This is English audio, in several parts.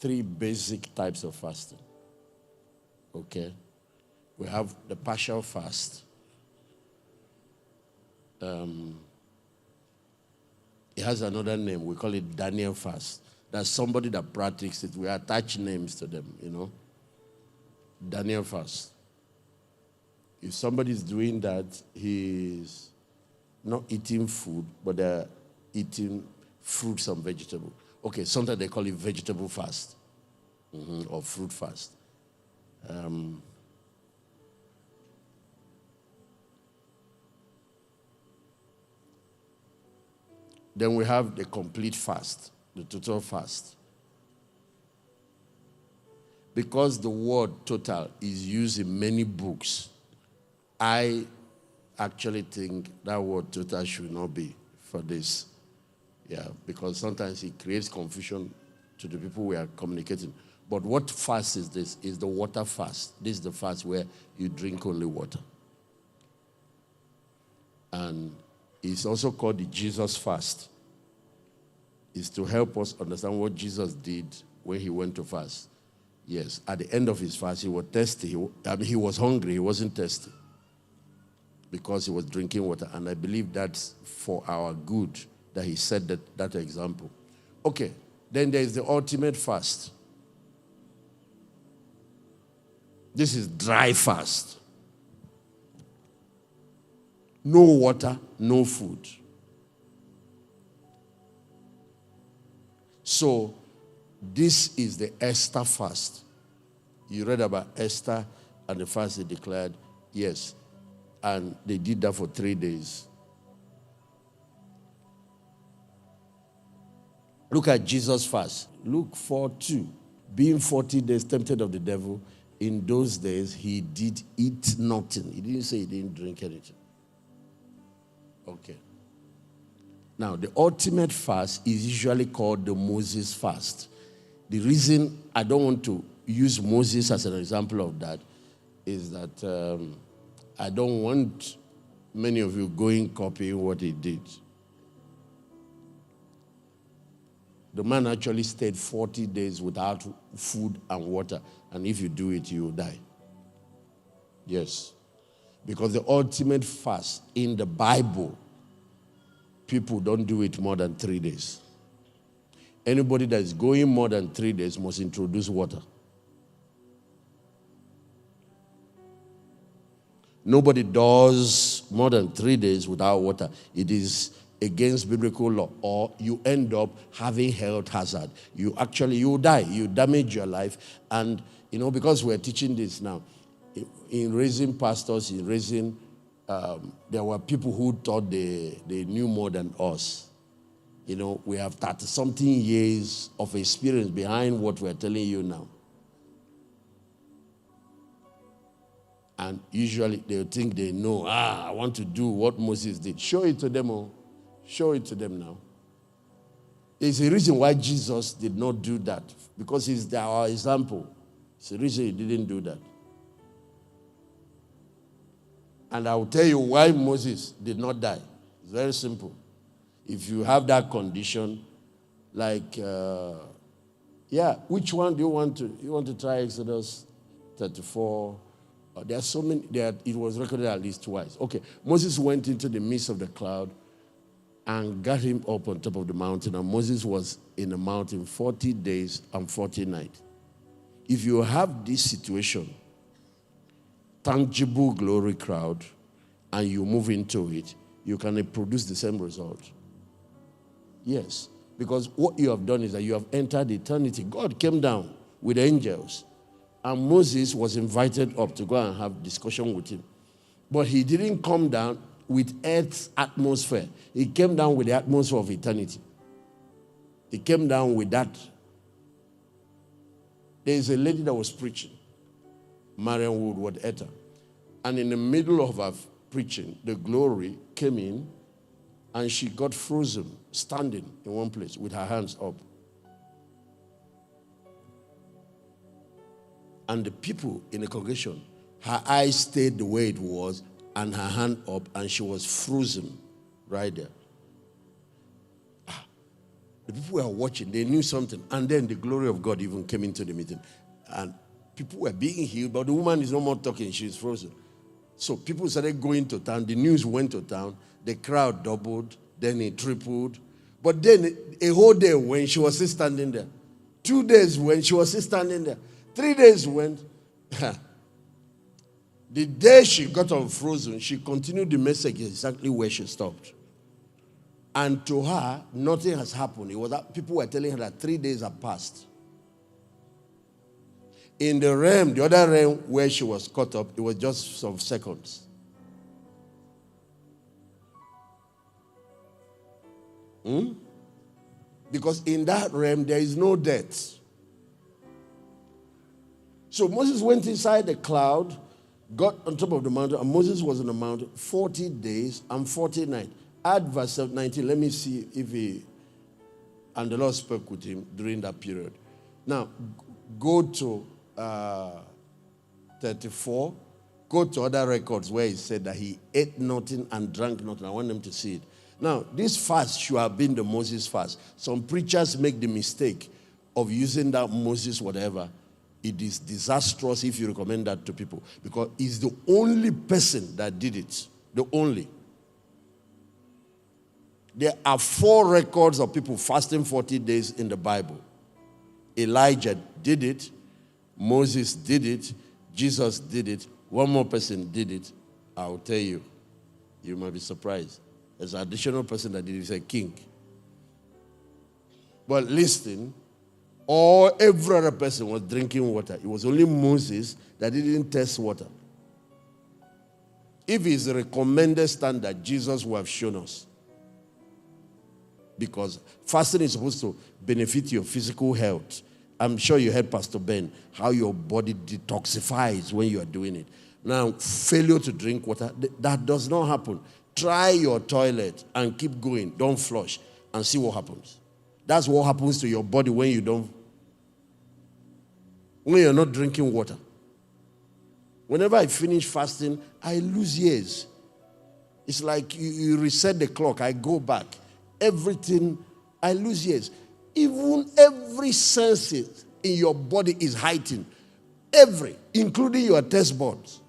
three basic types of fasting. Okay? We have the partial fast. It has another name. We call it Daniel fast. That's somebody that practices it. We attach names to them, you know. Daniel fast. If somebody is doing that, he's not eating food, but they're eating fruits and vegetables. Okay, sometimes they call it vegetable fast or fruit fast. Then we have the complete fast, the total fast. Because the word total is used in many books, I actually think that word total should not be for this. Yeah, because sometimes it creates confusion to the people we are communicating. But what fast is this? Is the water fast. This is the fast where you drink only water. And it's also called the Jesus fast. It's to help us understand what Jesus did when he went to fast. Yes, at the end of his fast, he was thirsty. He was hungry. He wasn't thirsty because he was drinking water. And I believe that's for our good that he set that example. Okay, then there is the ultimate fast. This is dry fast. No water, no food. So, this is the Esther fast. You read about Esther and the fast they declared. Yes. And they did that for 3 days. Look at Jesus' fast. Luke 4:2. Being 40 days tempted of the devil, in those days he did eat nothing. He didn't say he didn't drink anything. Okay. Now, the ultimate fast is usually called the Moses fast. The reason I don't want to use Moses as an example of that is that I don't want many of you going copying what he did. The man actually stayed 40 days without food and water, and if you do it, you will die. Yes. Because the ultimate fast in the Bible, people don't do it more than 3 days. Anybody that is going more than 3 days must introduce water. Nobody does more than 3 days without water. It is against biblical law, or you end up having health hazard. You die. You damage your life. And, because we're teaching this now, in raising pastors, in raising, there were people who thought they knew more than us. We have 30-something years of experience behind what we're telling you now. And usually they think they know, I want to do what Moses did. Show it to them all. Show it to them now. There's a reason why Jesus did not do that. Because he's our example. It's the reason he didn't do that. And I will tell you why Moses did not die. It's very simple. If you have that condition, like, which one do you want to? You want to try Exodus 34? There are so many. It was recorded at least twice. Okay, Moses went into the midst of the cloud and got him up on top of the mountain. And Moses was in the mountain 40 days and 40 nights. If you have this situation, tangible glory crowd, and you move into it, you can produce the same result. Yes, because what you have done is that you have entered eternity. God came down with angels, and Moses was invited up to go and have discussion with him. But he didn't come down with earth's atmosphere. He came down with the atmosphere of eternity. He came down with that. There's a lady that was preaching, Marian Woodward Etta. And in the middle of her preaching, the glory came in, and she got frozen, standing in one place with her hands up. And the people in the congregation, her eyes stayed the way it was, and her hand up, and she was frozen right there. The people were watching. They knew something. And then the glory of God even came into the meeting. And people were being healed, but the woman is no more talking. She's frozen. So people started going to town. The news went to town. The crowd doubled. Then it tripled. But then a whole day when she was still standing there. 2 days when she was still standing there. 3 days went. The day she got unfrozen, she continued the message exactly where she stopped. And to her, nothing has happened. It was that people were telling her that 3 days have passed. In the realm, the other realm where she was caught up, it was just some seconds. Because in that realm, there is no death. So Moses went inside the cloud, got on top of the mountain, and Moses was on the mountain 40 days and 40 nights. Add verse 19. Let me see if he... And the Lord spoke with him during that period. Now, go to 34. Go to other records where he said that he ate nothing and drank nothing. I want them to see it. Now, this fast should have been the Moses fast. Some preachers make the mistake of using that Moses whatever. It is disastrous if you recommend that to people. Because he's the only person that did it. The only. There are 4 records of people fasting 40 days in the Bible. Elijah did it. Moses did it. Jesus did it. One more person did it. I'll tell you. You might be surprised. There's an additional person that did it. He's a king. But listen, every other person was drinking water. It was only Moses that didn't test water. If it's a recommended standard, Jesus would have shown us. Because fasting is supposed to benefit your physical health. I'm sure you heard Pastor Ben, how your body detoxifies when you are doing it. Now, failure to drink water, that does not happen. Try your toilet and keep going. Don't flush and see what happens. That's what happens to your body when you're not drinking water. Whenever I finish fasting, I lose years. It's like you reset the clock. I go back. Everything, I lose years. Even every sense in your body is heightened. Including your taste buds.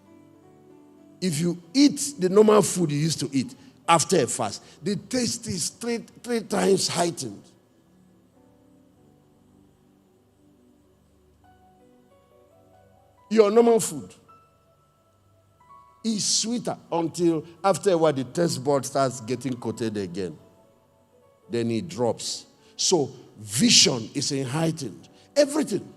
If you eat the normal food you used to eat after a fast, the taste is three times heightened. Your normal food is sweeter until after a while the taste bud starts getting coated again. Then it drops. So vision is heightened. Everything.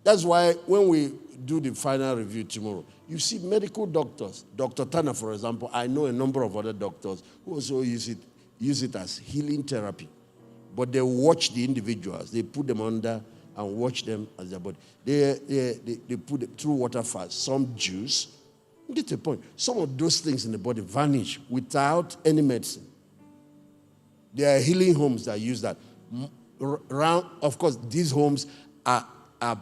That's why when we do the final review tomorrow, you see medical doctors. Dr. Tanner, for example, I know a number of other doctors who also use it as healing therapy. But they watch the individuals. They put them under and watch them as their body. They put it through water fast, some juice. Get a point. Some of those things in the body vanish without any medicine. There are healing homes that use that. Of course, these homes are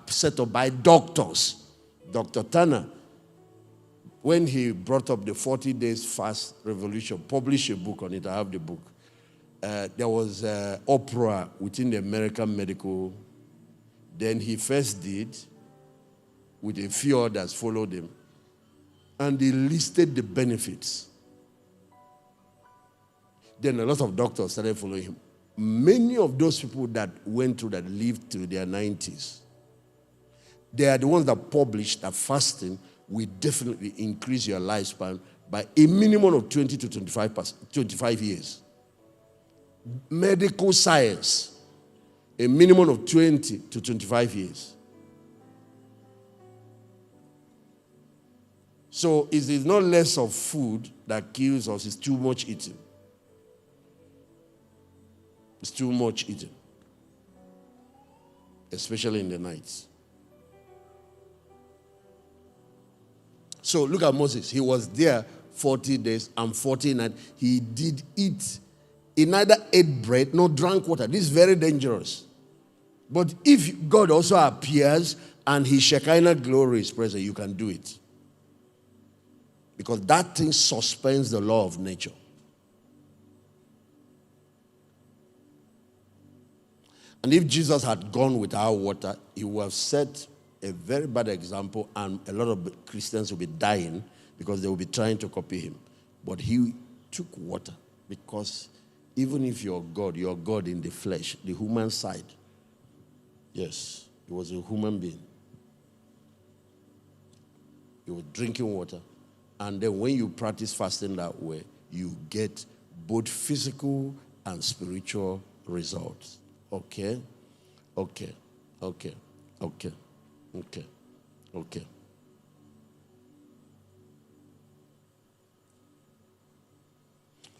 set up by doctors. Dr. Tanner, when he brought up the 40 days fast revolution, published a book on it. I have the book. There was uproar within the American medical. Then he first did, with a few others followed him. And he listed the benefits. Then a lot of doctors started following him. Many of those people that went through that lived to their 90s, they are the ones that published that fasting will definitely increase your lifespan by a minimum of 20 to 25 years. Medical science, a minimum of 20 to 25 years. So it is not less of food that kills us, it's too much eating. It's too much eating. Especially in the nights. So look at Moses. He was there 40 days and 40 nights. He did eat. He neither ate bread nor drank water. This is very dangerous. But if God also appears and his Shekinah glory is present, you can do it. Because that thing suspends the law of nature. And if Jesus had gone without water, he would have set a very bad example, and a lot of Christians will be dying because they will be trying to copy him. But he took water because even if you're God in the flesh, the human side. Yes, he was a human being. He was drinking water. And then when you practice fasting that way, you get both physical and spiritual results. Okay? Okay. Okay. Okay. Okay. Okay.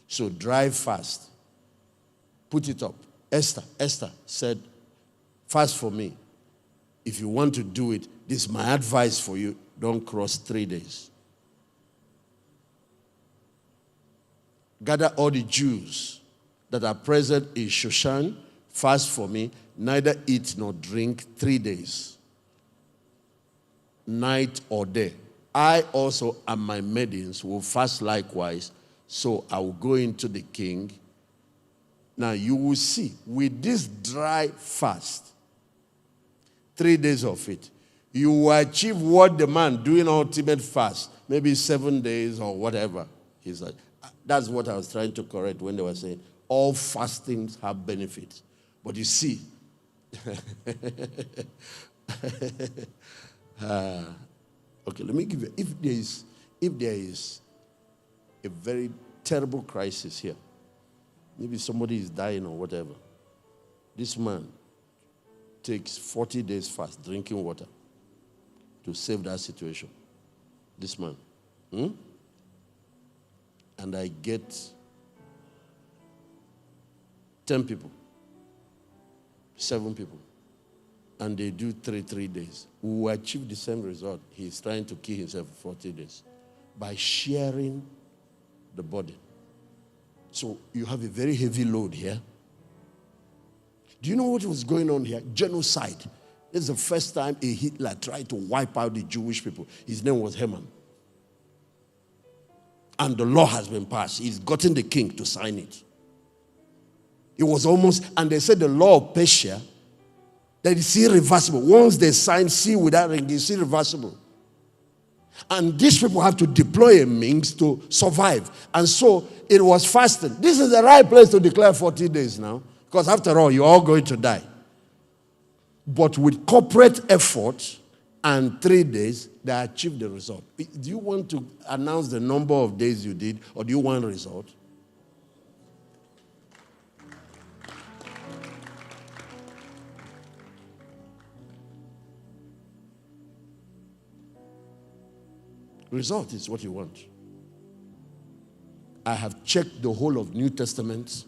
So dry fast. Put it up. Esther said, fast for me. If you want to do it, this is my advice for you. Don't cross 3 days. Gather all the Jews that are present in Shushan, fast for me, neither eat nor drink 3 days, night or day. I also and my maidens will fast likewise, so I will go into the king. Now you will see, with this dry fast, 3 days of it, you will achieve what the man doing ultimate fast, maybe 7 days or whatever. He's like, that's what I was trying to correct when they were saying all fastings have benefits. But you see, okay, let me give you, if there is a very terrible crisis here, maybe somebody is dying or whatever, this man takes 40 days fast, drinking water, to save that situation. This man. And I get 10 people, 7 people, and they do 3 days. We will achieve the same result. He's trying to kill himself for 40 days by sharing the body. So you have a very heavy load here. Do you know what was going on here? Genocide. This is the first time a Hitler tried to wipe out the Jewish people. His name was Haman. And the law has been passed. He's gotten the king to sign it. It was almost, and they said the law of Persia, that is irreversible. Once they sign seal without ring, it's irreversible. And these people have to deploy a means to survive. And so it was fasting. This is the right place to declare 40 days now. Because after all, you're all going to die. But with corporate effort and 3 days, they achieved the result. Do you want to announce the number of days you did, or do you want a result? Result is what you want. I have checked the whole of New Testament.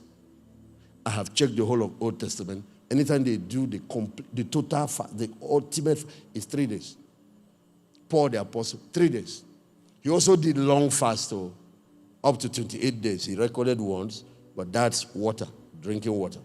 I have checked the whole of Old Testament. Anytime they do the total fast, the ultimate is 3 days. Paul the Apostle, 3 days. He also did long fast, up to 28 days. He recorded once, but that's water, drinking water.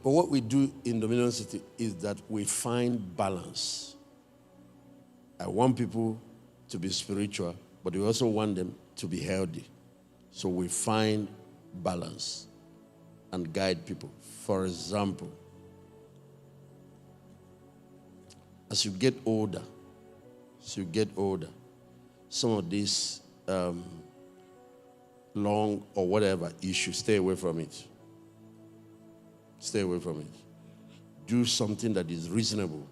But what we do in Dominion City is that we find balance. I want people to be spiritual, but we also want them to be healthy. So we find balance and guide people. For example, as you get older, some of these long or whatever, you should stay away from it. Stay away from it. Do something that is reasonable.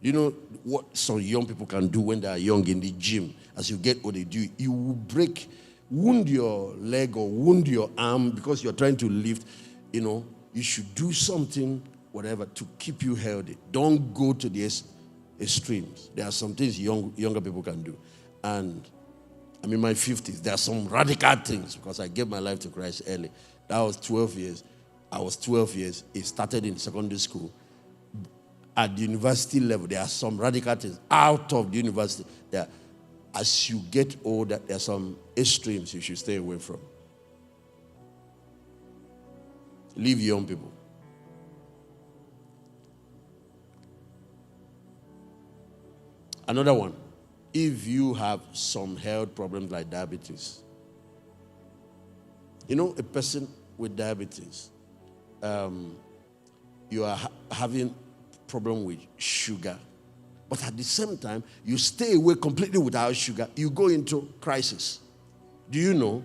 You know what some young people can do when they are young in the gym? As you get older, you will wound your leg or wound your arm because you're trying to lift. You should do something, whatever, to keep you healthy. Don't go to the extremes. There are some things younger people can do. And I'm in my 50s. There are some radical things because I gave my life to Christ early. That was 12 years. I was 12 years. It started in secondary school. At the university level, there are some radical things out of the university. as you get older, there are some extremes you should stay away from. Leave young people. Another one, if you have some health problems like diabetes. You know, a person with diabetes, you are having problem with sugar, but at the same time, you stay away completely without sugar, you go into crisis. Do you know?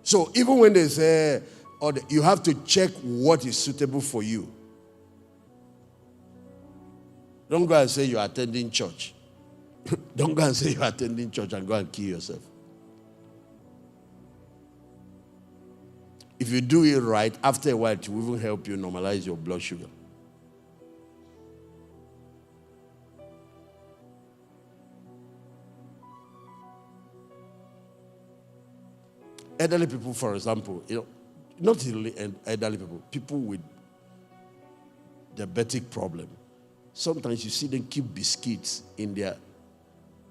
So even when they say, you have to check what is suitable for you. Don't go and say you're attending church. Don't go and say you're attending church and go and kill yourself. If you do it right, after a while, it will even help you normalize your blood sugar. Elderly people, for example, not really elderly people, people with diabetic problem. Sometimes you see them keep biscuits in their.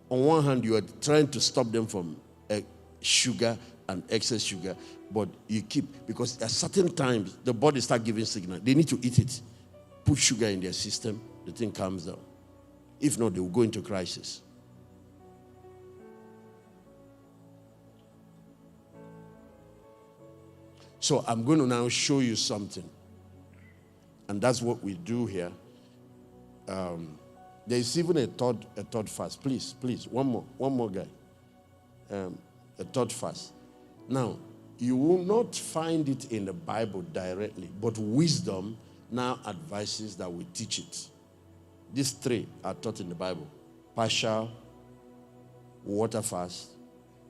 On one hand, you are trying to stop them from sugar and excess sugar, but you keep, because at certain times the body starts giving signal. They need to eat it, put sugar in their system, the thing calms down. If not, they will go into crisis. So I'm going to now show you something. And that's what we do here. There's even a third fast. Please, one more guy. A third fast. Now, you will not find it in the Bible directly, but wisdom now advises that we teach it. These three are taught in the Bible. Partial, water fast,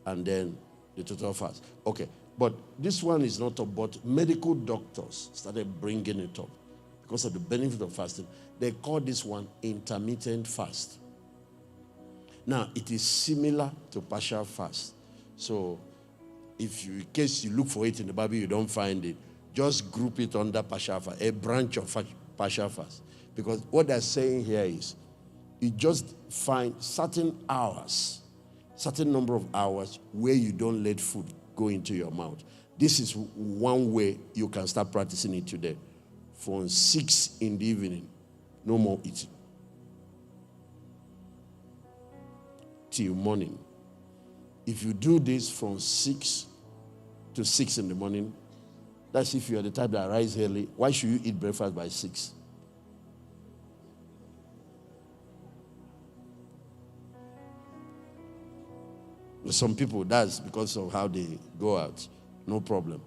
and then the total fast. Okay, but this one is not up, but medical doctors started bringing it up because of the benefit of fasting. They call this one intermittent fast. Now, it is similar to partial fast. So, in case you look for it in the Bible, you don't find it, just group it under partial fast, a branch of partial fast. Because what they're saying here is, you just find certain hours, certain number of hours where you don't let food go into your mouth. This is one way you can start practicing it today. From 6 in the evening, no more eating. Till morning. If you do this from 6 to 6 in the morning, that's if you are the type that rise early. Why should you eat breakfast by 6? Some people, that's because of how they go out. No problem.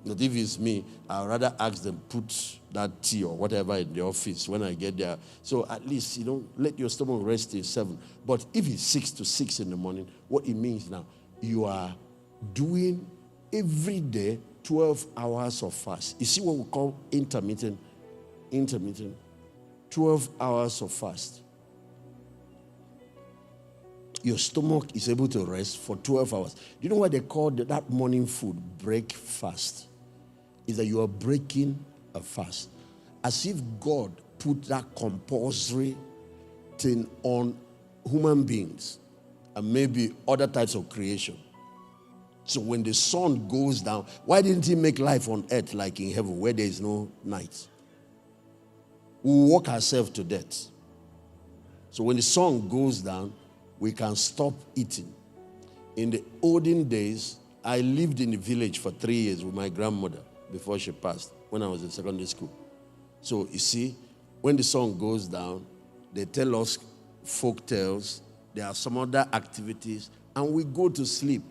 But if it's me, I'd rather ask them put that tea or whatever in the office when I get there. So at least, let your stomach rest till 7. But if it's 6 to 6 in the morning, what it means now, you are doing every day 12 hours of fast. You see what we call intermittent. 12 hours of fast. Your stomach is able to rest for 12 hours. Do you know what they call that morning food? Breakfast. Is that you are breaking a fast. As if God put that compulsory thing on human beings and maybe other types of creation. So when the sun goes down, why didn't he make life on earth like in heaven where there is no night? We will walk ourselves to death. So when the sun goes down, we can stop eating. In the olden days, I lived in the village for 3 years with my grandmother before she passed when I was in secondary school. So you see, when the sun goes down, they tell us folk tales, there are some other activities, and we go to sleep.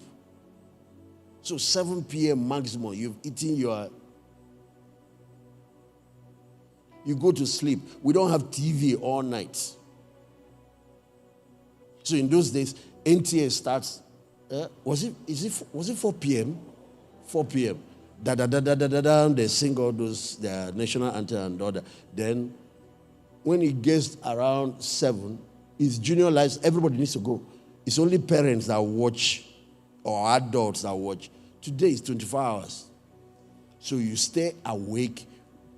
So 7 p.m. maximum, you've eaten you go to sleep. We don't have TV all night. So in those days, NTA starts, was it 4 p.m.? 4 p.m. Da-da-da-da-da-da, they sing all those, their national anthem and all that. Then, when it gets around 7, it's junior lights, everybody needs to go. It's only parents that watch, or adults that watch. Today is 24 hours. So you stay awake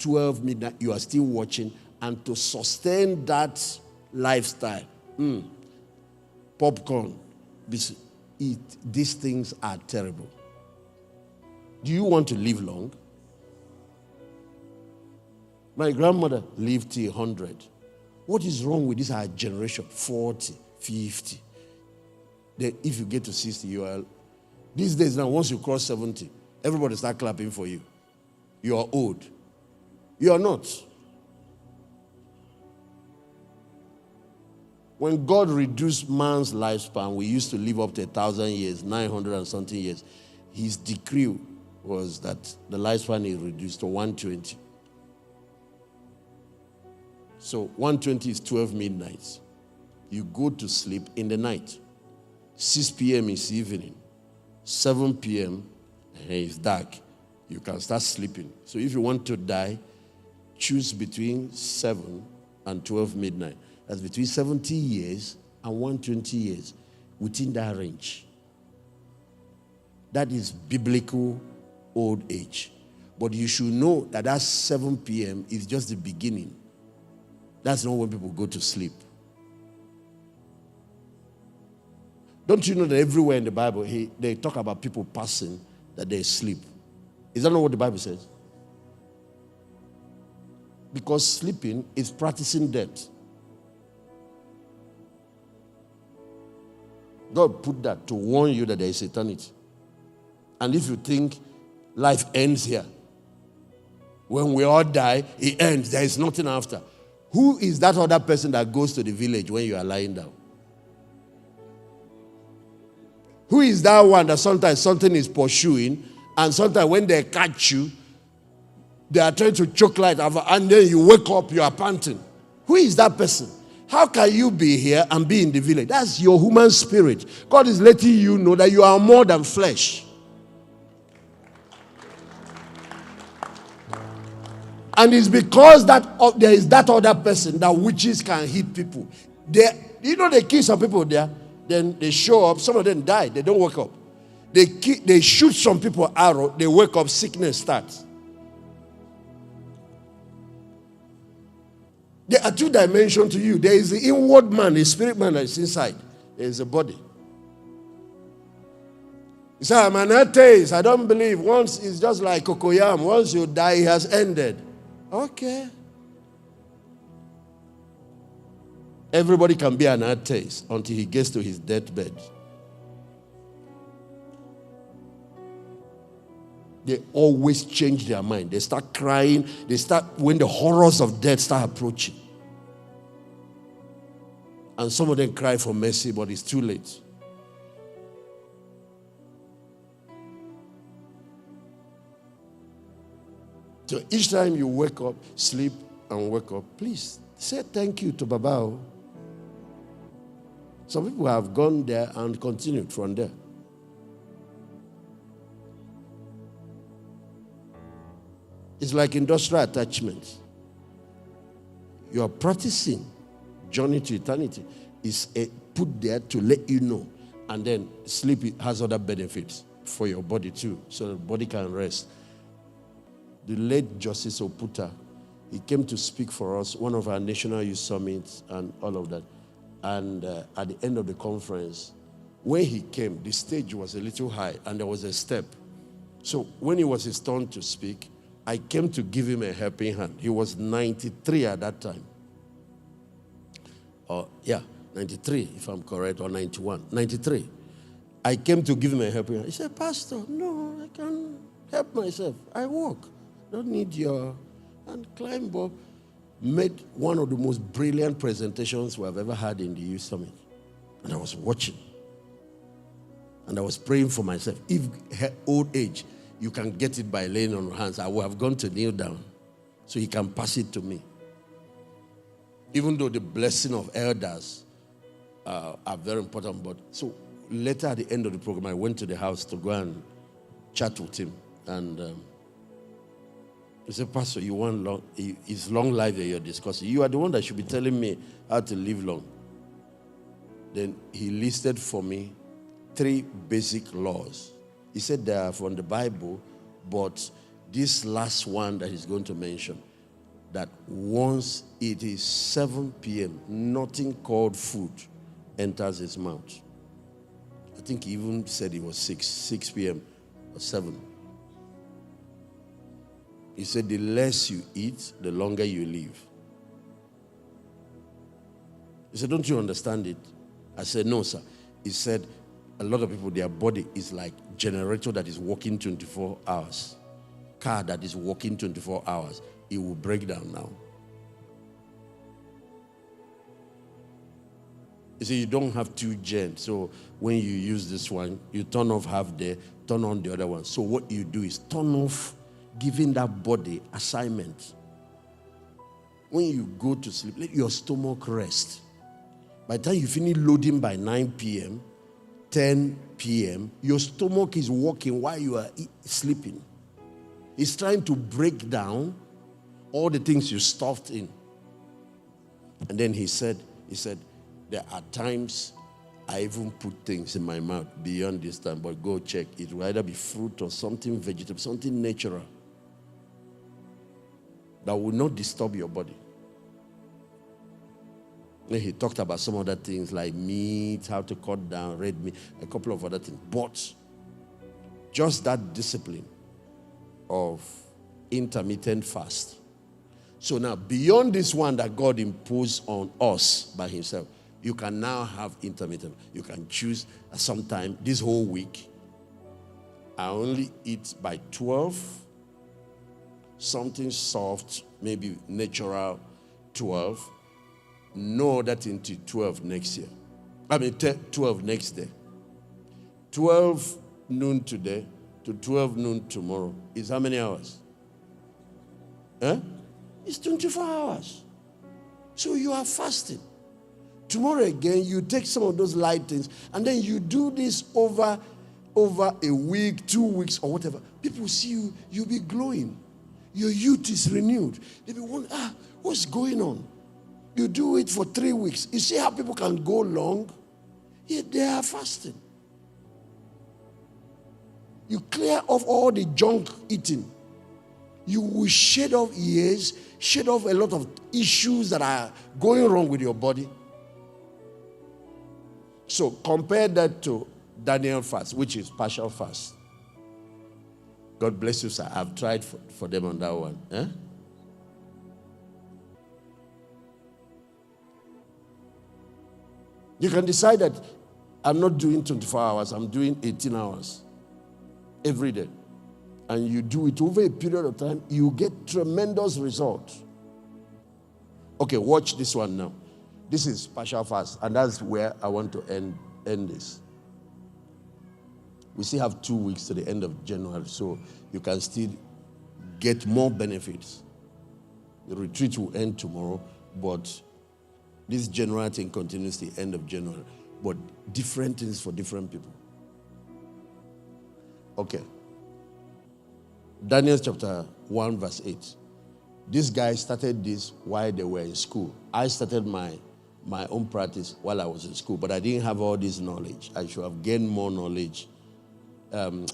12 midnight, you are still watching, and to sustain that lifestyle, popcorn, these things are terrible. Do you want to live long? My grandmother lived till 100. What is wrong with this our generation? 40, 50. Then if you get to 60, you are... These days now, once you cross 70, everybody start clapping for you. You are old. You are not. When God reduced man's lifespan, we used to live up to 1,000 years, 900 and something years. His decree was that the lifespan is reduced to 120. So 120 is 12 midnights. You go to sleep in the night. 6 p.m. is evening. 7 p.m. it's dark. You can start sleeping. So if you want to die, choose between 7 and 12 midnight. That's between 70 years and 120 years. Within that range. That is biblical old age. But you should know that that 7 p.m. is just the beginning. That's not when people go to sleep. Don't you know that everywhere in the Bible, they talk about people passing, that they sleep? Is that not what the Bible says? Because sleeping is practicing death. God put that to warn you that there is eternity. And if you think life ends here, when we all die, it ends. There is nothing after. Who is that other person that goes to the village when you are lying down? Who is that one that sometimes something is pursuing, and sometimes when they catch you, they are trying to choke light over, and then you wake up, you are panting? Who is that person? How can you be here and be in the village? That's your human spirit. God is letting you know that you are more than flesh. And it's because that there is that other person that witches can hit people. You know, they kill some people there, then they show up, some of them die, they don't wake up. They shoot some people arrow, they wake up, sickness starts. There are two dimensions to you. There is the inward man, the spirit man that is inside. There is a body. You say, I'm an atheist, I don't believe. Once it's just like cocoyam. Once you die, it has ended. Okay. Everybody can be an atheist until he gets to his deathbed. They always change their mind. They start crying. They start when the horrors of death start approaching. And some of them cry for mercy, but it's too late. So each time you wake up, sleep and wake up, please say thank you to Baba. Some people have gone there and continued from there. It's like industrial attachment. You are practicing journey to eternity. It's put there to let you know. And then sleep has other benefits for your body too, so the body can rest. The late Justice Oputa, he came to speak for us, one of our national youth summits and all of that. And at the end of the conference, when he came, the stage was a little high and there was a step. So when it was his turn to speak, I came to give him a helping hand. He was 93 at that time. 93, if I'm correct, or 91. 93. I came to give him a helping hand. He said, Pastor, no, I can help myself. I walk. Don't need your... And climb up. Made one of the most brilliant presentations we have ever had in the youth summit. And I was watching. And I was praying for myself. If old age, you can get it by laying on your hands, I would have gone to kneel down so he can pass it to me. Even though the blessing of elders are very important. But so later at the end of the program, I went to the house to go and chat with him. And he said, Pastor, you want it's long life that you're discussing. You are the one that should be telling me how to live long. Then he listed for me 3 basic laws. He said they are from the Bible, but this last one that he's going to mention, that once it is 7 p.m., nothing called food enters his mouth. I think he even said it was 6 p.m. or 7. He said the less you eat, the longer you live. He said, don't you understand it? I said, no, sir. He said, a lot of people, their body is like generator that is working 24 hours. Car that is working 24 hours. It will break down now. You see, you don't have 2 gens. So when you use this one, you turn off half there, turn on the other one. So what you do is turn off giving that body assignment. When you go to sleep, let your stomach rest. By the time you finish loading by 9 p.m., 10 p.m., your stomach is working while you are sleeping. It's trying to break down all the things you stuffed in. And then he said, there are times I even put things in my mouth beyond this time, but go check. It will either be fruit or something vegetable, something natural that will not disturb your body. Then he talked about some other things like meat, how to cut down red meat, a couple of other things. But just that discipline of intermittent fast. So now, beyond this one that God imposed on us by himself, you can now have intermittent. You can choose sometime this whole week. I only eat by 12, something soft, maybe natural 12. No, that into 12 next year. 12 next day. 12 noon today to 12 noon tomorrow is how many hours? It's 24 hours. So you are fasting. Tomorrow again, you take some of those light things, and then you do this over a week, 2 weeks, or whatever. People see you, you'll be glowing. Your youth is renewed. They'll be wondering, what's going on? You do it for 3 weeks. You see how people can go long? Yet they are fasting. You clear off all the junk eating. You will shed off years, shed off a lot of issues that are going wrong with your body. So compare that to Daniel fast, which is partial fast. God bless you, sir. I've tried for them on that one. You can decide that I'm not doing 24 hours, I'm doing 18 hours every day. And you do it over a period of time, you get tremendous results. Okay, watch this one now. This is partial fast, and that's where I want to end this. We still have 2 weeks to the end of January, so you can still get more benefits. The retreat will end tomorrow, but this January thing continues to the end of January. But different things for different people. Okay. Daniel chapter 1 verse 8. This guy started this while they were in school. I started my own practice while I was in school, but I didn't have all this knowledge. I should have gained more knowledge,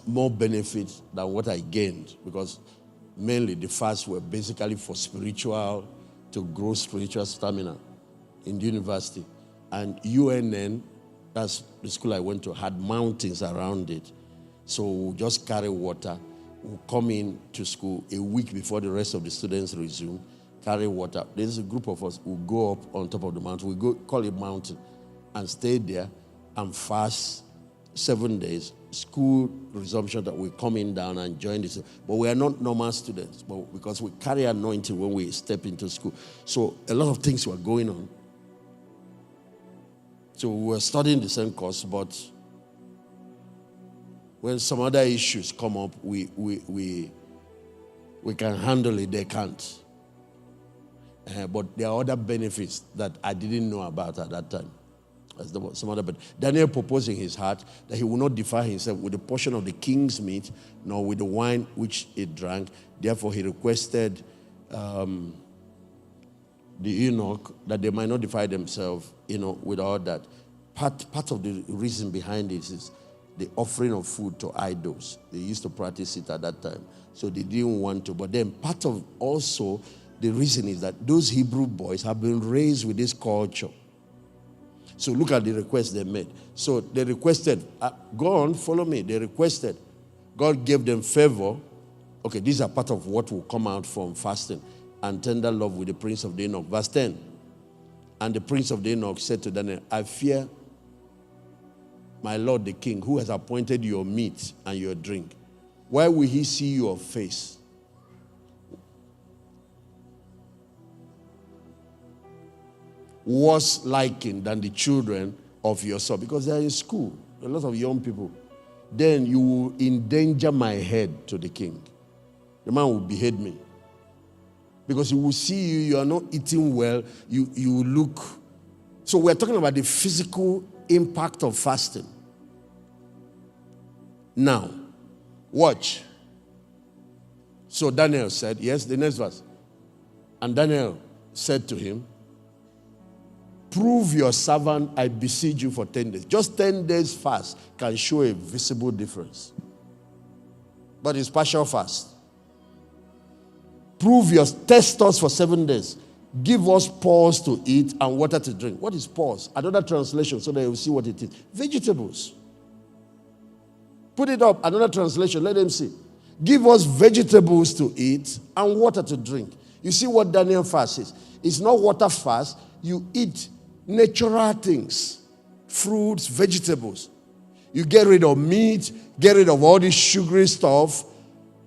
more benefits than what I gained, because mainly the fasts were basically for to grow spiritual stamina in the university. And UNN, that's the school I went to, had mountains around it. So we'll just carry water. We'll come in to school a week before the rest of the students resume, carry water. There's a group of us who go up on top of the mountain. We go call it mountain and stay there and fast 7 days. School resumption that we come in down and join this. But we are not normal students, but because we carry anointing when we step into school. So a lot of things were going on. So we were studying the same course, but when some other issues come up, we can handle it, they can't. But there are other benefits that I didn't know about at that time. But Daniel proposed in his heart that he will not defile himself with a portion of the king's meat, nor with the wine which he drank. Therefore, he requested the eunuch that they might not defile themselves, with all that. Part of the reason behind this is the offering of food to idols. They used to practice it at that time, so they didn't want to. But then part of also The reason is that those Hebrew boys have been raised with this culture. So look at the request they made. So they requested, go on, follow me. They requested. God gave them favor. Okay, these are part of what will come out from fasting and tender love with the prince of the Enoch. Verse 10. And the prince of the Enoch said to Daniel, I fear my lord the king, who has appointed your meat and your drink. Why will he see your face? Worse liking than the children of your son, because they are in school, a lot of young people. Then you will endanger my head to the king. The man will behead me. Because he will see you are not eating well, you look. So we're talking about the physical impact of fasting. Now, watch. So Daniel said, yes, the next verse. And Daniel said to him, prove your servant, I beseech you, for 10 days. Just 10 days fast can show a visible difference. But it's partial fast. Test us for 7 days. Give us pause to eat and water to drink. What is pause? Another translation so that you will see what it is. Vegetables. Put it up. Another translation. Let them see. Give us vegetables to eat and water to drink. You see what Daniel fast is? It's not water fast. You eat natural things. Fruits, vegetables. You get rid of meat. Get rid of all this sugary stuff.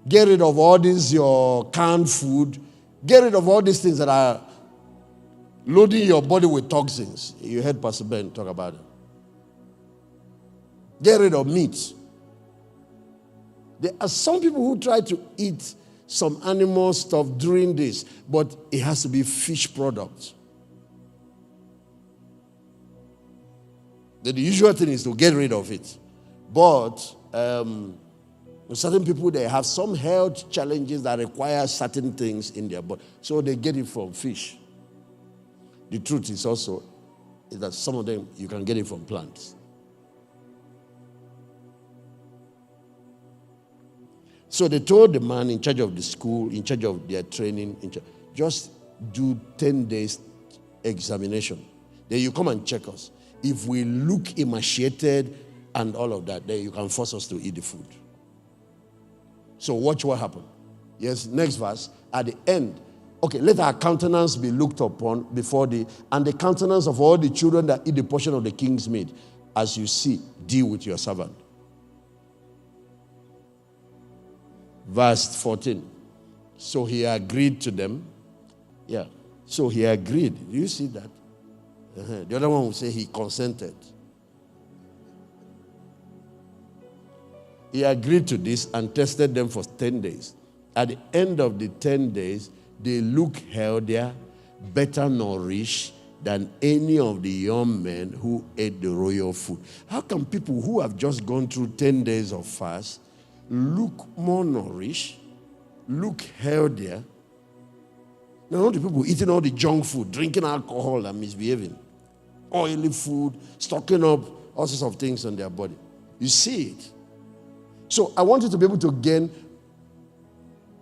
Get rid of all this, your canned food. Get rid of all these things that are loading your body with toxins. You heard Pastor Ben talk about it. Get rid of meat. There are some people who try to eat some animal stuff during this, but it has to be fish products. The usual thing is to get rid of it. But certain people, they have some health challenges that require certain things in their body. So they get it from fish. The truth is also that some of them, you can get it from plants. So they told the man in charge of the school, in charge of their training, just do 10 days examination. Then you come and check us. If we look emaciated and all of that, then you can force us to eat the food. So watch what happened. Yes, next verse. At the end, okay, let our countenance be looked upon before and the countenance of all the children that eat the portion of the king's meat. As you see, deal with your servant. Verse 14. So he agreed to them. Yeah. So he agreed. Do you see that? The other one will say he consented. He agreed to this and tested them for 10 days. At the end of the 10 days, they look healthier, better nourished than any of the young men who ate the royal food. How can people who have just gone through 10 days of fast look more nourished, look healthier? Now, not the people eating all the junk food, drinking alcohol and misbehaving, oily food, stocking up all sorts of things on their body. You see it. So I want you to be able to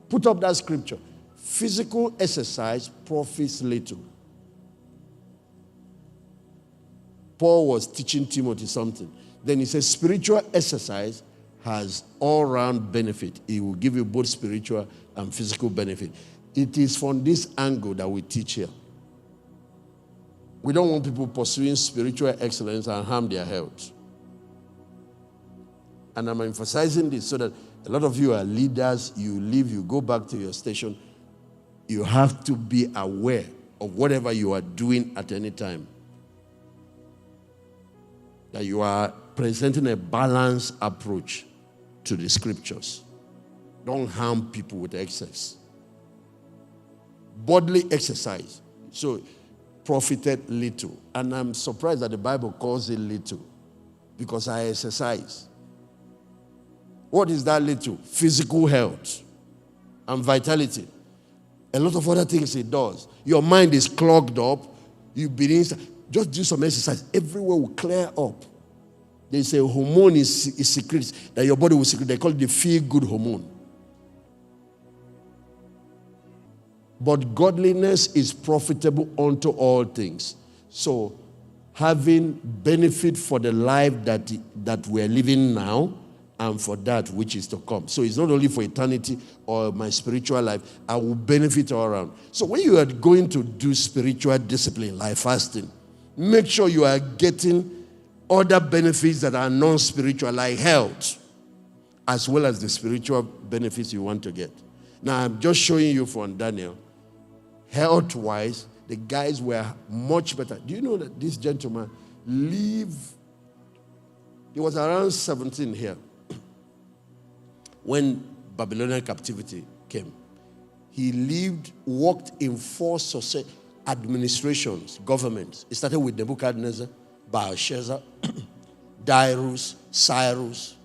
put up that scripture. Physical exercise profits little. Paul was teaching Timothy something. Then he says spiritual exercise has all-round benefit. It will give you both spiritual and physical benefit. It is from this angle that we teach here. We don't want people pursuing spiritual excellence and harm their health. And I'm emphasizing this so that a lot of you are leaders, you leave, you go back to your station. You have to be aware of whatever you are doing at any time. That you are presenting a balanced approach to the scriptures. Don't harm people with excess. Bodily exercise. So, profited little. And I'm surprised that the Bible calls it little. Because I exercise. What is that little? Physical health and vitality. A lot of other things it does. Your mind is clogged up. You begin, just do some exercise. Everywhere will clear up. There's a hormone is secreted that your body will secrete. They call it the feel-good hormone. But godliness is profitable unto all things. So, having benefit for the life that we're living now and for that which is to come. So it's not only for eternity or my spiritual life, I will benefit all around. So when you are going to do spiritual discipline like fasting, make sure you are getting other benefits that are non-spiritual like health, as well as the spiritual benefits you want to get. Now I'm just showing you from Daniel. Health-wise, the guys were much better. Do you know that this gentleman lived, he was around 17 here when Babylonian captivity came. He worked in 4 administrations, governments. It started with Nebuchadnezzar, Belshazzar, Darius, Cyrus,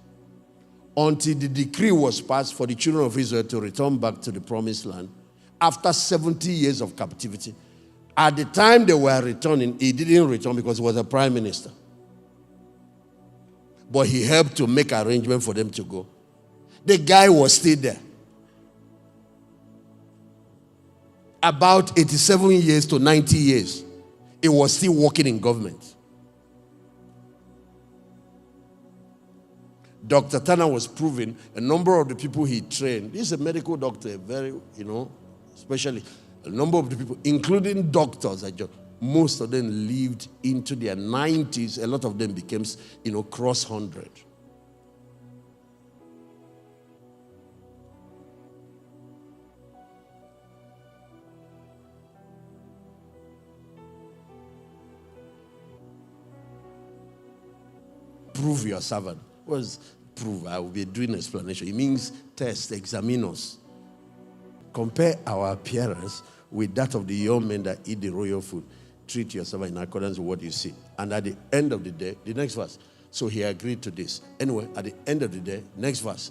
until the decree was passed for the children of Israel to return back to the promised land after 70 years of captivity. At the time they were returning, he didn't return because he was a prime minister. But he helped to make arrangements for them to go. The guy was still there. About 87 years to 90 years, he was still working in government. Dr. Tanner was proving a number of the people he trained. He's a medical doctor, very, especially a number of the people, including doctors, most of them lived into their 90s. A lot of them became, cross 100. Prove your servant. What does prove? I will be doing explanation. It means test, examine us. Compare our appearance with that of the young men that eat the royal food. Treat your servant in accordance with what you see. And at the end of the day, the next verse. So he agreed to this. Anyway, at the end of the day, next verse.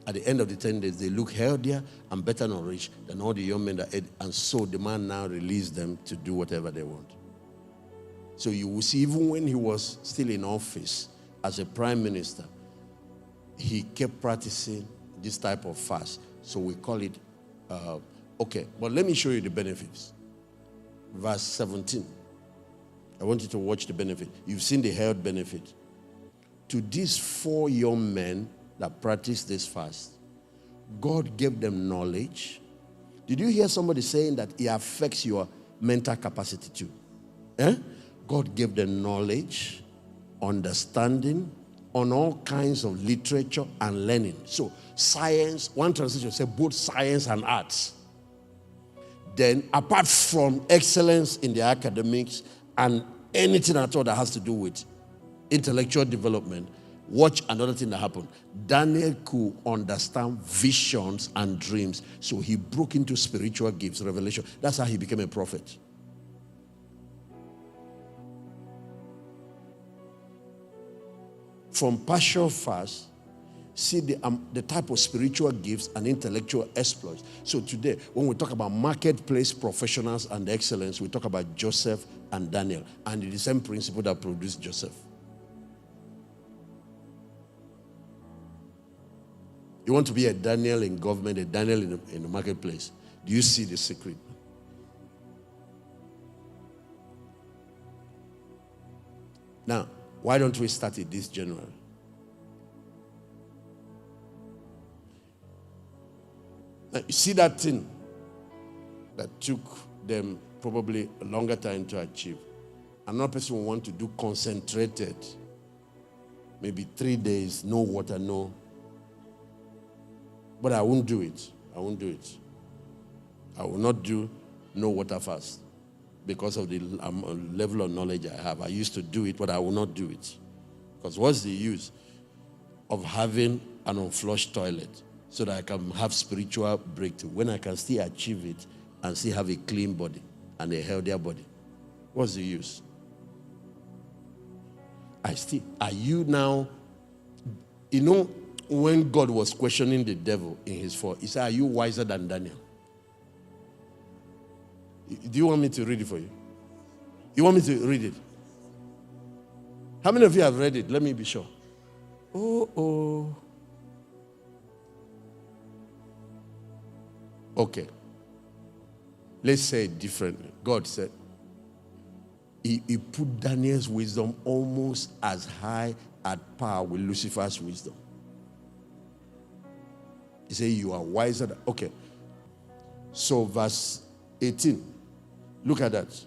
At the end of the 10 days, they look healthier and better nourished than all the young men that ate. And so the man now released them to do whatever they want. So you will see, even when he was still in office as a prime minister, he kept practicing this type of fast. So we call it, okay, but let me show you the benefits. Verse 17. I want you to watch the benefit. You've seen the health benefit. To these 4 young men that practiced this fast, God gave them knowledge. Did you hear somebody saying that it affects your mental capacity too? God gave them knowledge, understanding on all kinds of literature and learning. So science, one translation says both science and arts. Then apart from excellence in the academics and anything at all that has to do with intellectual development, watch another thing that happened. Daniel could understand visions and dreams. So he broke into spiritual gifts, revelation. That's how he became a prophet. From partial fast, see the type of spiritual gifts and intellectual exploits. So today, when we talk about marketplace professionals and excellence, we talk about Joseph and Daniel. And it's the same principle that produced Joseph. You want to be a Daniel in government, a Daniel in the marketplace. Do you see the secret? Now, why don't we start it this January? Now, you see that thing that took them probably a longer time to achieve. Another person will want to do concentrated. Maybe 3 days, no water, no. But I won't do it. I won't do it. I will not do no water fast because of the level of knowledge I have. I used to do it, but I will not do it. Because what's the use of having an unflushed toilet so that I can have spiritual breakthrough when I can still achieve it and still have a clean body and a healthier body? What's the use? Are you now, when God was questioning the devil in his fall, he said, are you wiser than Daniel? Do you want me to read it for you? You want me to read it? How many of you have read it? Let me be sure. Okay. Let's say it differently. God said, he put Daniel's wisdom almost as high at par with Lucifer's wisdom. He said, you are wiser than... Okay. So verse 18. Look at that.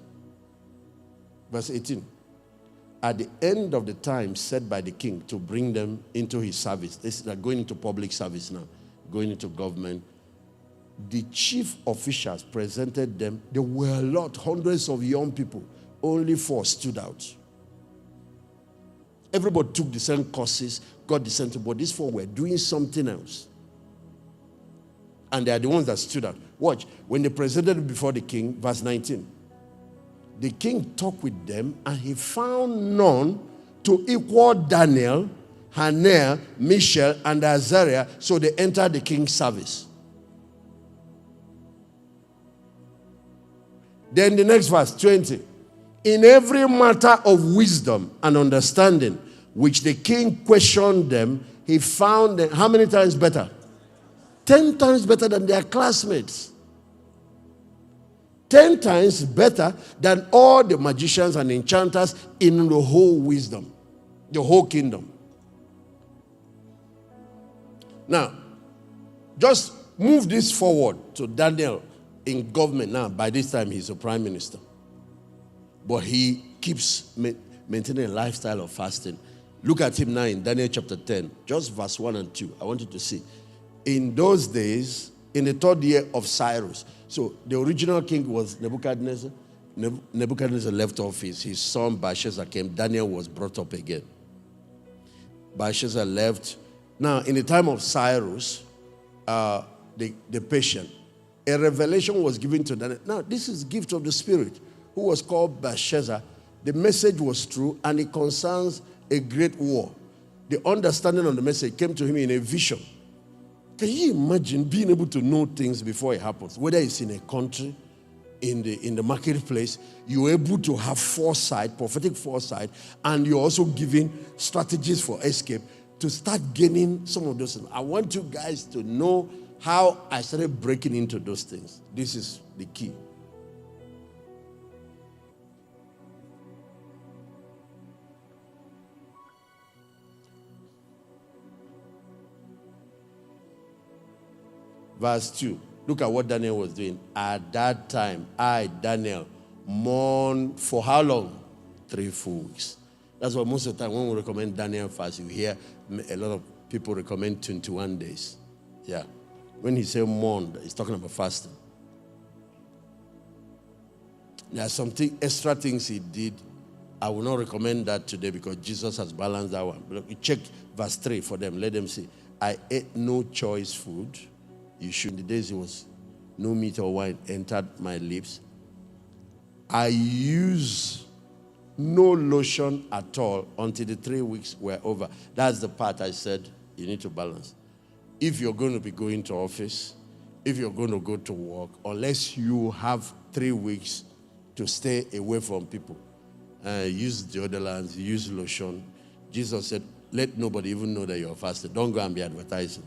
Verse 18. At the end of the time set by the king to bring them into his service. They're going into public service now. Going into government. The chief officials presented them. There were a lot, hundreds of young people. Only 4 stood out. Everybody took the same courses, got the same thing, but these 4 were doing something else. And they are the ones that stood out. Watch. When they presented it before the king, verse 19. The king talked with them, and he found none to equal Daniel, Hananiah, Mishael, and Azariah, so they entered the king's service. Then the next verse, 20. In every matter of wisdom and understanding, which the king questioned them, he found them how many times better? 10 times better than their classmates. 10 times better than all the magicians and enchanters in the whole wisdom, the whole kingdom. Now, just move this forward to Daniel in government now. By this time, he's a prime minister. But he keeps maintaining a lifestyle of fasting. Look at him now in Daniel chapter 10, just verse 1 and 2. I want you to see. In those days, in the 3rd year of Cyrus. So the original king was Nebuchadnezzar. Nebuchadnezzar left office. His son Belshazzar came. Daniel was brought up again. Belshazzar left. Now, in the time of Cyrus, the Persian, a revelation was given to Daniel. Now, this is gift of the Spirit, who was called Belshazzar. The message was true, and it concerns a great war. The understanding of the message came to him in a vision. Can you imagine being able to know things before it happens? Whether it's in a country, in the marketplace, you're able to have foresight, prophetic foresight, and you're also giving strategies for escape to start gaining some of those things. I want you guys to know how I started breaking into those things. This is the key. Verse 2. Look at what Daniel was doing. At that time, I, Daniel, mourned for how long? 3 full weeks. That's why most of the time when we recommend Daniel fast, you hear a lot of people recommend 21 days. Yeah. When he said mourned, he's talking about fasting. There are some extra things he did. I will not recommend that today because Jesus has balanced that one. But we check verse 3 for them. Let them see. I ate no choice food. You should. In the days it was no meat or wine entered my lips. I used no lotion at all until the 3 weeks were over. That's the part I said you need to balance. If you're going to be going to office, if you're going to go to work, unless you have 3 weeks to stay away from people, use deodorants, use lotion. Jesus said, let nobody even know that you're fasting. Don't go and be advertising.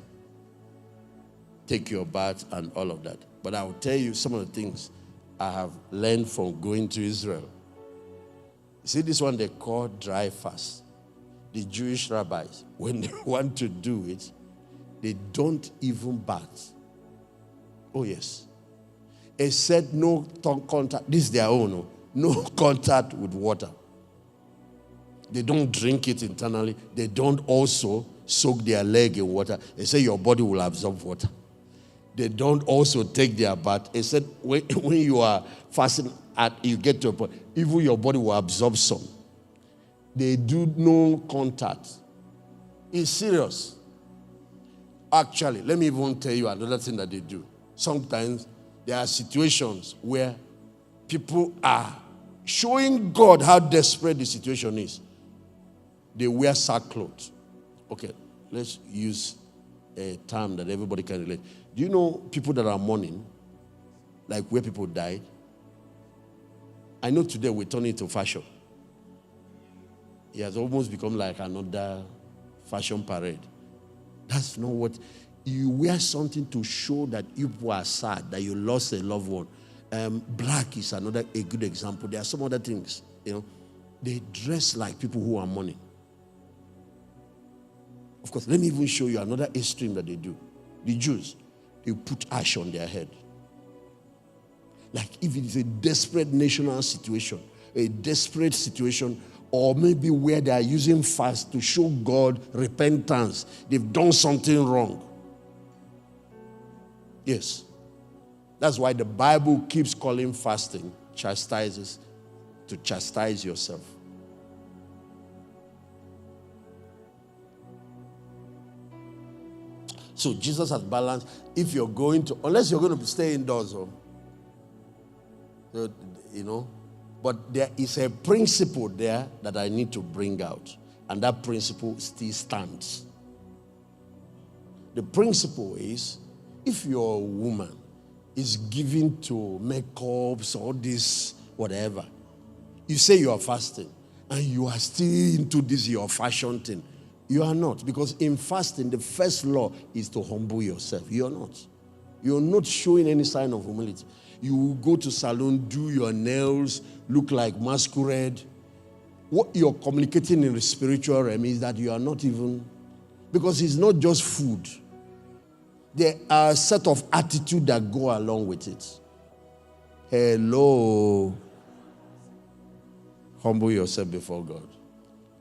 Take your bath and all of that. But I will tell you some of the things I have learned from going to Israel. See this one they call dry fast. The Jewish rabbis, when they want to do it, they don't even bath. Oh yes. It said no contact. This is their own. No contact with water. They don't drink it internally. They don't also soak their leg in water. They say your body will absorb water. They don't also take their bath. They said when you are fasting, you get to a point, even your body will absorb some. They do no contact. It's serious. Actually, let me even tell you another thing that they do. Sometimes there are situations where people are showing God how desperate the situation is. They wear sackcloth. Okay, let's use a term that everybody can relate. Do you know people that are mourning, like where people died? I know today we turn it to fashion. It has almost become like another fashion parade. That's not what... You wear something to show that you are sad, that you lost a loved one, Black is a good example. There are some other things, They dress like people who are mourning. Of course, let me even show you another extreme that they do. The Jews, they put ash on their head. Like if it is a desperate national situation, a desperate situation, or maybe where they are using fast to show God repentance. They've done something wrong. Yes. That's why the Bible keeps calling fasting chastises, to chastise yourself. So Jesus has balanced. If you're going to, unless you're going to stay indoors, but there is a principle there that I need to bring out. And that principle still stands. The principle is, if your woman is given to makeups or this, whatever, you say you are fasting, and you are still into this, your fashion thing. You are not. Because in fasting, the first law is to humble yourself. You are not. You are not showing any sign of humility. You will go to salon, do your nails, look like masquerade. What you're communicating in the spiritual realm is that you are not even, because it's not just food. There are a set of attitudes that go along with it. Hello. Humble yourself before God.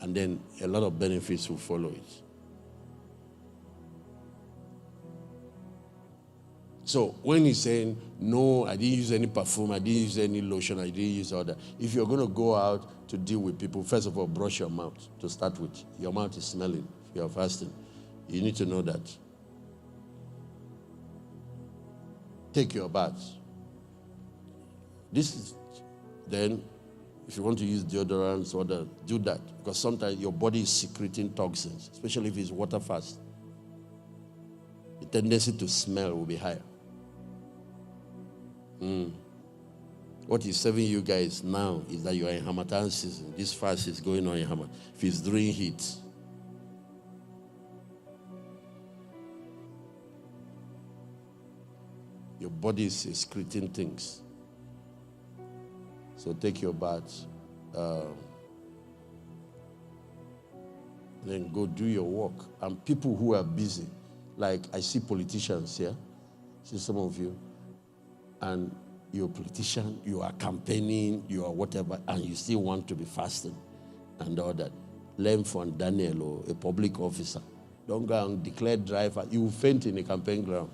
And then a lot of benefits will follow it. So when he's saying, no, I didn't use any perfume, I didn't use any lotion, I didn't use all that. If you're going to go out to deal with people, first of all, brush your mouth to start with. Your mouth is smelling. If you're fasting, you need to know that. Take your bath. This is, then, if you want to use deodorants or that, do that. Because sometimes your body is secreting toxins, especially if it's water fast. The tendency to smell will be higher. What is serving you guys now is that you are in Harmattan season. This fast is going on in Harmattan. If it's during heat, your body is excreting things. So take your bath. Then go do your work. And people who are busy, like I see politicians here, see some of you, and you're a politician, you are campaigning, you are whatever, and you still want to be fasting and all that. Learn from Daniel or a public officer. Don't go and declare dry fast. You will faint in a campaign ground.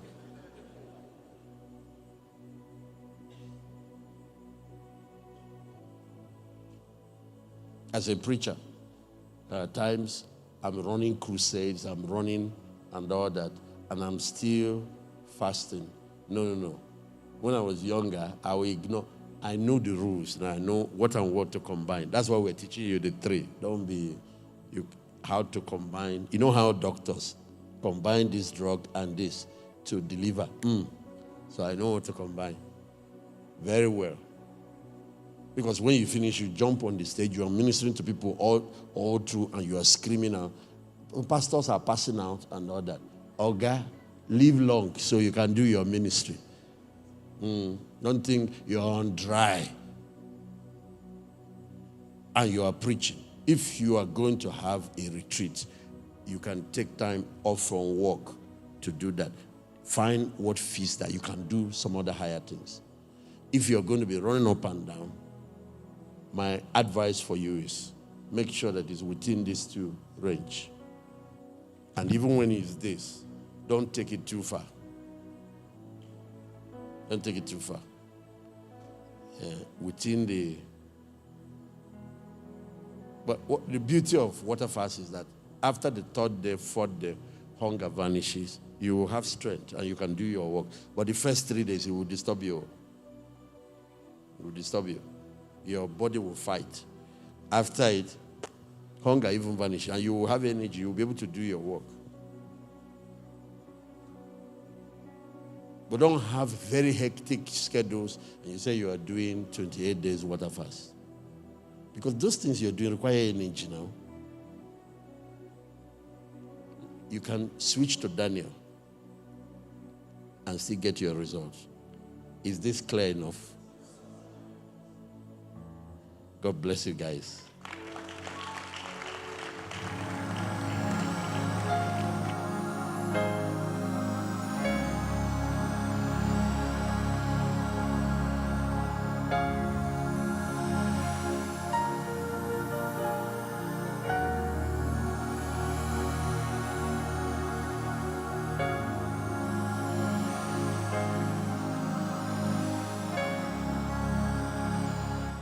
As a preacher, there are times I'm running crusades, I'm running and all that, and I'm still fasting. No. When I was younger, I would ignore. I know the rules, and I know what and what to combine. That's why we're teaching you the three. Don't be how to combine. You know how doctors combine this drug and this to deliver. So I know what to combine very well. Because when you finish, you jump on the stage, you are ministering to people all through, and you are screaming out. Pastors are passing out and all that. Oga, live long so you can do your ministry. Don't think you're on dry and you are preaching. If you are going to have a retreat, you can take time off from work to do that. Find what fits that you can do some other higher things. If you're going to be running up and down, my advice for you is make sure that it's within these two range. And even when it's this, don't take it too far. Don't take it too far. Within the... But the beauty of water fast is that after the third day, fourth day, hunger vanishes. You will have strength and you can do your work. But the first 3 days, it will disturb you. It will disturb you. Your body will fight. After it, hunger even vanishes, and you will have energy. You will be able to do your work. But don't have very hectic schedules and you say you are doing 28 days water fast. Because those things you're doing require energy now. You can switch to Daniel and still get your results. Is this clear enough? God bless you guys.